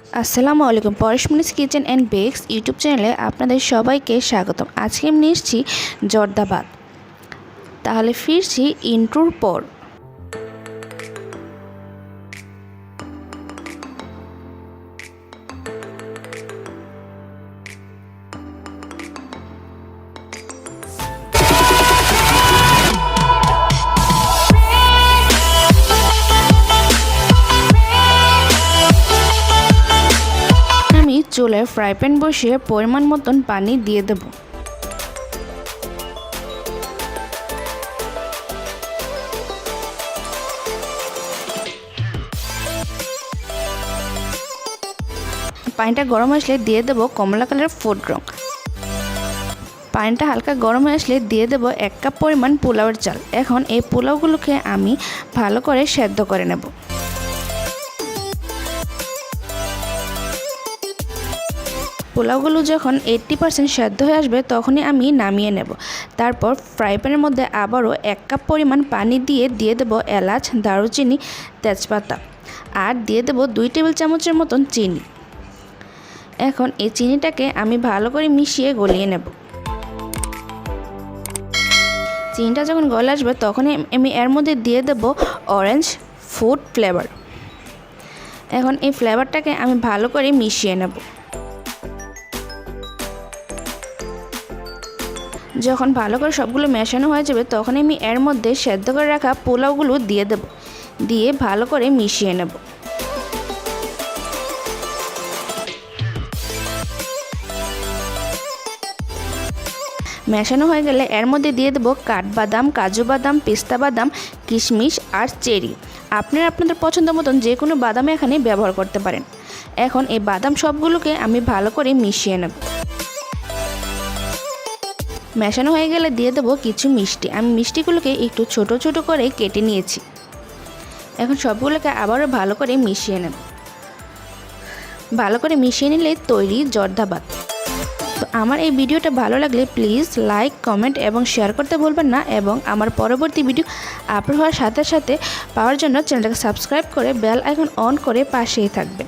আসসালামু আলাইকুম। পরশমনিস kitchen and bakes YouTube চ্যানেলে আপনাদের সবাইকে স্বাগতম। আজকে আমি নিয়ে এসেছি জর্দা ভাত। তাহলে ফিরছি ইন্ট্রোর পর। আমি চুলায় ফ্রাই প্যান বসিয়ে পরিমাণ মতন পানি দিয়ে দেব। পানিটা গরম আসলে দিয়ে দেব কমলা কালার ফুড রং। পানিটা হালকা গরম হয়ে আসলে দিয়ে দেব 1 কাপ পরিমাণ পোলাওয়ের চাল। এখন এই পোলাওগুলোকে আমি ভালো করে সেদ্ধ করে নেব। পোলাওগুলো যখন 80% সেদ্ধ হয়ে আসবে তখনই আমি নামিয়ে নেব। তারপর ফ্রাই প্যানের মধ্যে আবারও 1 কাপ পরিমাণ পানি দিয়ে দেব এলাচ, দারুচিনি, তেজপাতা আর দিয়ে দেব 2 টেবিল চামচের মতন চিনি। এখন এই চিনিটাকে আমি ভালো করে মিশিয়ে গলিয়ে নেব। চিনিটা যখন গলে আসবে তখনই আমি এর মধ্যে দিয়ে দেব অরেঞ্জ ফুড ফ্লেভার। এখন এই ফ্লেভারটাকে আমি ভালো করে মিশিয়ে নেব। যখন ভালো করে সবগুলো মেশানো হয়ে যাবে তখন আমি এর মধ্যে সেদ্ধ করে রাখা পোলাওগুলো দিয়ে দেব, দিয়ে ভালো করে মিশিয়ে নেব। মেশানো হয়ে গেলে এর মধ্যে দিয়ে দেব কাঠবাদাম, কাজু বাদাম, পেস্তা বাদাম, কিশমিশ আর চেরি। আপনারা আপনাদের পছন্দ মতন যে কোনো বাদাম এখানে ব্যবহার করতে পারেন। এখন এই বাদাম সবগুলোকে আমি ভালো করে মিশিয়ে নেব। মেশানো হয়ে গেলে দিয়ে দেবো কিছু মিষ্টি। আমি মিষ্টিগুলোকে একটু ছোট ছোট করে কেটে নিয়েছি। এখন সবগুলোকে আবারও ভালো করে মিশিয়ে নেব। ভালো করে মিশিয়ে নিলে তৈরি জর্দা ভাত। তো আমার এই ভিডিওটা ভালো লাগলে প্লিজ লাইক, কমেন্ট এবং শেয়ার করতে ভুলবেন না, এবং আমার পরবর্তী ভিডিও আপলোড হওয়ার সাথে সাথে পাওয়ার জন্য চ্যানেলটাকে সাবস্ক্রাইব করে বেল আইকন অন করে পাশেই থাকবেন।